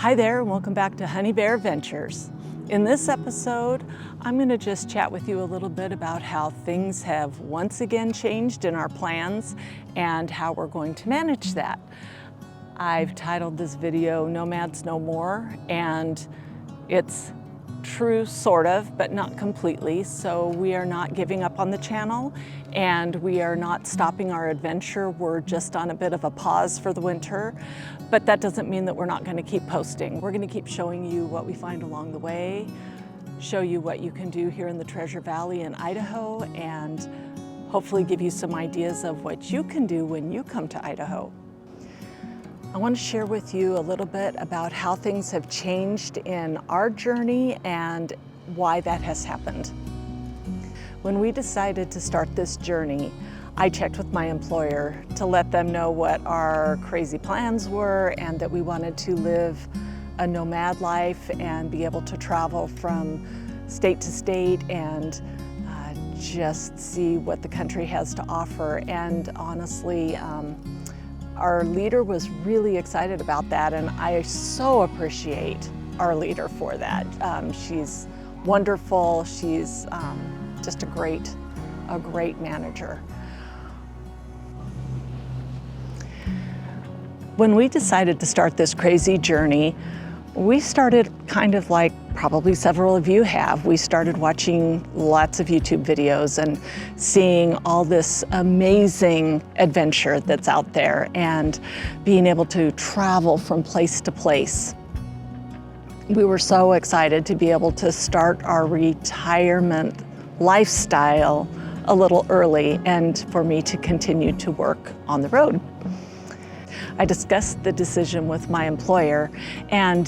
Hi there, and welcome back to Honey Bear Ventures. In this episode, I'm going to just chat with you a little bit about how things have once again changed in our plans and how we're going to manage that. I've titled this video Nomads No More, and it's true, sort of, but not completely. So we are not giving up on the channel and we are not stopping our adventure. We're just on a bit of a pause for the winter, but that doesn't mean that we're not going to keep posting. We're going to keep showing you what we find along the way, show you what you can do here in the Treasure Valley in Idaho, and hopefully give you some ideas of what you can do when you come to Idaho. I want to share with you a little bit about how things have changed in our journey and why that has happened. When we decided to start this journey, I checked with my employer to let them know what our crazy plans were and that we wanted to live a nomad life and be able to travel from state to state and just see what the country has to offer. And honestly, our leader was really excited about that, and I so appreciate our leader for that. She's wonderful. She's just a great manager. When we decided to start this crazy journey, we started kind of like probably several of you have. We started watching lots of YouTube videos and seeing all this amazing adventure that's out there and being able to travel from place to place. We were so excited to be able to start our retirement lifestyle a little early and for me to continue to work on the road. I discussed the decision with my employer, and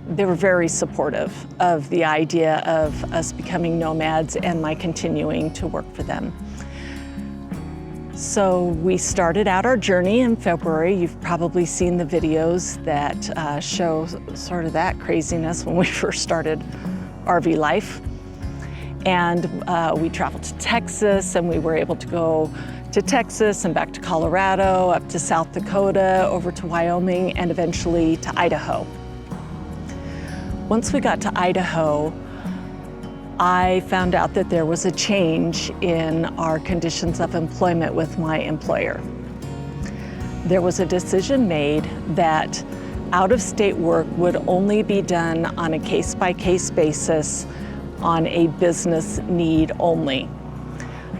they were very supportive of the idea of us becoming nomads and my continuing to work for them. So we started out our journey in February. You've probably seen the videos that show sort of that craziness when we first started RV life. And we traveled to Texas, and we were able to go to Texas and back to Colorado, up to South Dakota, over to Wyoming, and eventually to Idaho. Once we got to Idaho, I found out that there was a change in our conditions of employment with my employer. There was a decision made that out-of-state work would only be done on a case-by-case basis on a business need only.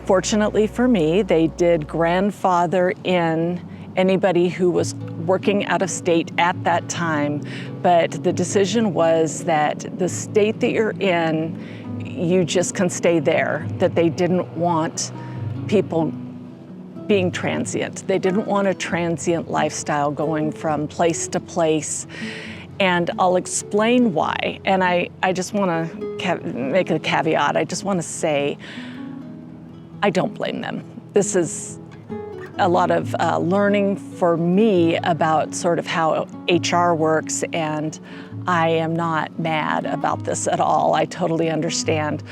Fortunately for me, they did grandfather in anybody who was working out of state at that time, but the decision was that the state that you're in, you just can stay there, that they didn't want people being transient. They didn't want a transient lifestyle going from place to place. And I'll explain why. And I just want to make a caveat. I just want to say, I don't blame them. This is a lot of learning for me about sort of how HR works, and I am not mad about this at all. I totally understand.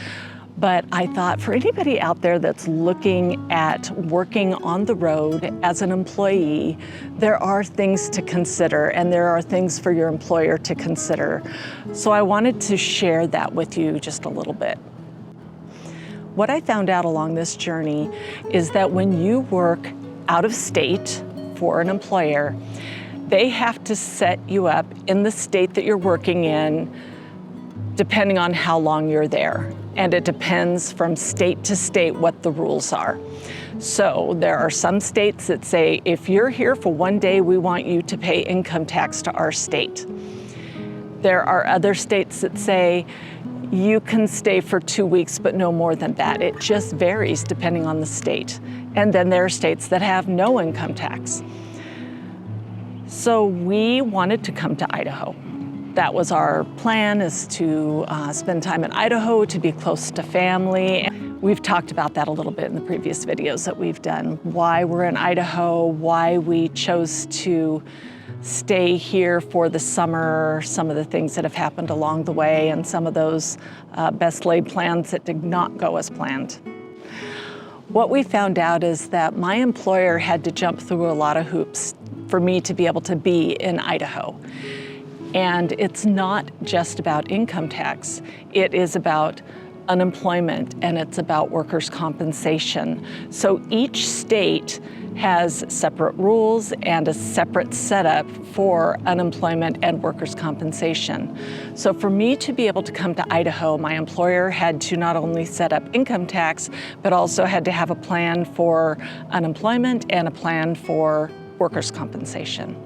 But I thought for anybody out there that's looking at working on the road as an employee, there are things to consider and there are things for your employer to consider. So I wanted to share that with you just a little bit. What I found out along this journey is that when you work out of state for an employer, they have to set you up in the state that you're working in depending on how long you're there. And it depends from state to state what the rules are. So there are some states that say, if you're here for one day, we want you to pay income tax to our state. There are other states that say, you can stay for 2 weeks, but no more than that. It just varies depending on the state. And then there are states that have no income tax. So we wanted to come to Idaho. That was our plan, is to spend time in Idaho, to be close to family. We've talked about that a little bit in the previous videos that we've done, why we're in Idaho, why we chose to stay here for the summer, some of the things that have happened along the way, and some of those best laid plans that did not go as planned. What we found out is that my employer had to jump through a lot of hoops for me to be able to be in Idaho. And it's not just about income tax. It is about unemployment, and it's about workers' compensation. So each state has separate rules and a separate setup for unemployment and workers' compensation. So for me to be able to come to Idaho, my employer had to not only set up income tax, but also had to have a plan for unemployment and a plan for workers' compensation.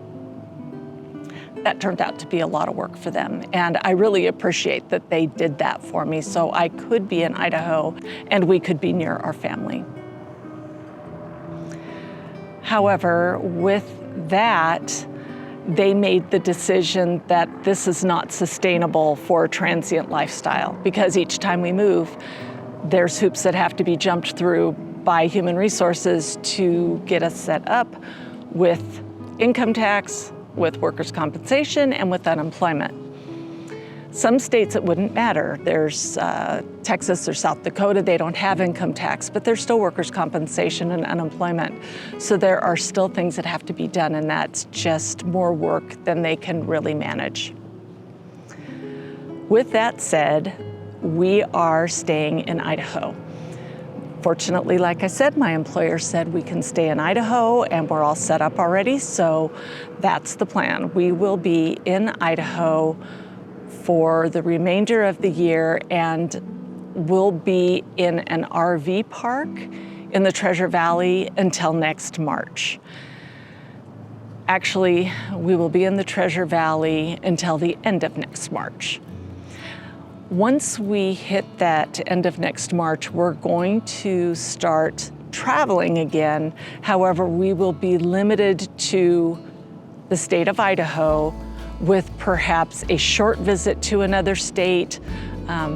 That turned out to be a lot of work for them, and I really appreciate that they did that for me so I could be in Idaho and we could be near our family. However, with that, they made the decision that this is not sustainable for a transient lifestyle, because each time we move, there's hoops that have to be jumped through by human resources to get us set up with income tax, with workers' compensation, and with unemployment. Some states it wouldn't matter. There's Texas or South Dakota, they don't have income tax, but there's still workers' compensation and unemployment. So there are still things that have to be done, and that's just more work than they can really manage. With that said, we are staying in Idaho. Fortunately, like I said, my employer said we can stay in Idaho, and we're all set up already, so that's the plan. We will be in Idaho for the remainder of the year, and we'll be in an RV park in the Treasure Valley until next March. Actually, we will be in the Treasure Valley until the end of next March. Once we hit that end of next March, we're going to start traveling again. However, we will be limited to the state of Idaho with perhaps a short visit to another state.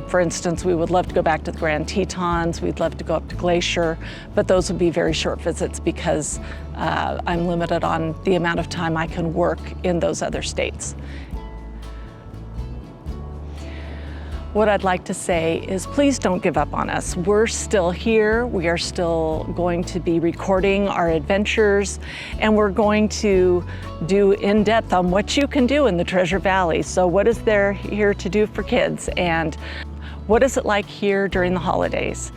For instance, we would love to go back to the Grand Tetons, we'd love to go up to Glacier, but those would be very short visits because I'm limited on the amount of time I can work in those other states. What I'd like to say is please don't give up on us. We're still here. We are still going to be recording our adventures, and we're going to do in-depth on what you can do in the Treasure Valley. So what is there here to do for kids, and what is it like here during the holidays?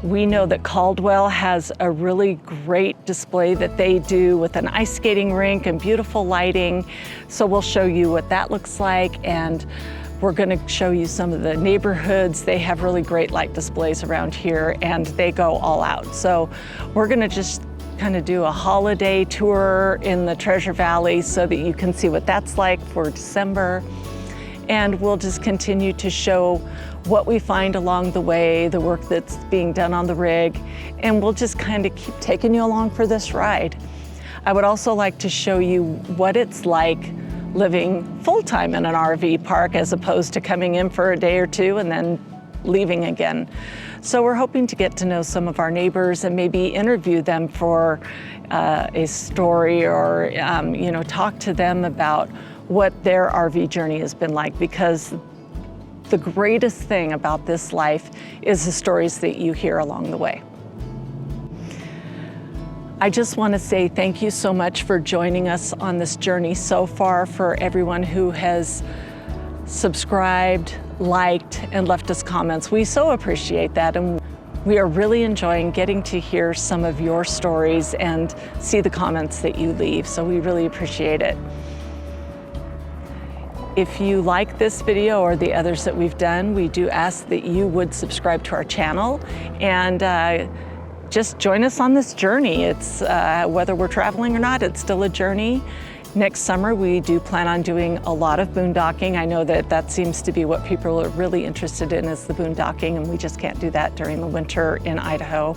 We know that Caldwell has a really great display that they do with an ice skating rink and beautiful lighting. So we'll show you what that looks like, and we're going to show you some of the neighborhoods. They have really great light displays around here, and they go all out. So we're going to just kind of do a holiday tour in the Treasure Valley so that you can see what that's like for December. And we'll just continue to show what we find along the way, the work that's being done on the rig, and we'll just kind of keep taking you along for this ride. I would also like to show you what it's like living full-time in an RV park as opposed to coming in for a day or two and then leaving again. So we're hoping to get to know some of our neighbors and maybe interview them for a story, or talk to them about what their RV journey has been like, because the greatest thing about this life is the stories that you hear along the way. I just want to say thank you so much for joining us on this journey so far, for everyone who has subscribed, liked, and left us comments. We so appreciate that, and we are really enjoying getting to hear some of your stories and see the comments that you leave, so we really appreciate it. If you like this video or the others that we've done, we do ask that you would subscribe to our channel and just join us on this journey. It's whether we're traveling or not, it's still a journey. Next summer, we do plan on doing a lot of boondocking. I know that that seems to be what people are really interested in, is the boondocking, and we just can't do that during the winter in Idaho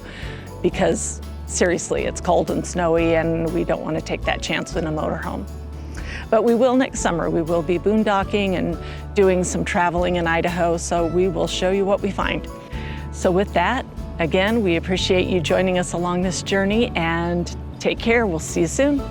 because seriously, it's cold and snowy, and we don't want to take that chance in a motorhome. But we will next summer. We will be boondocking and doing some traveling in Idaho, so we will show you what we find. So with that, again, we appreciate you joining us along this journey, and take care. We'll see you soon.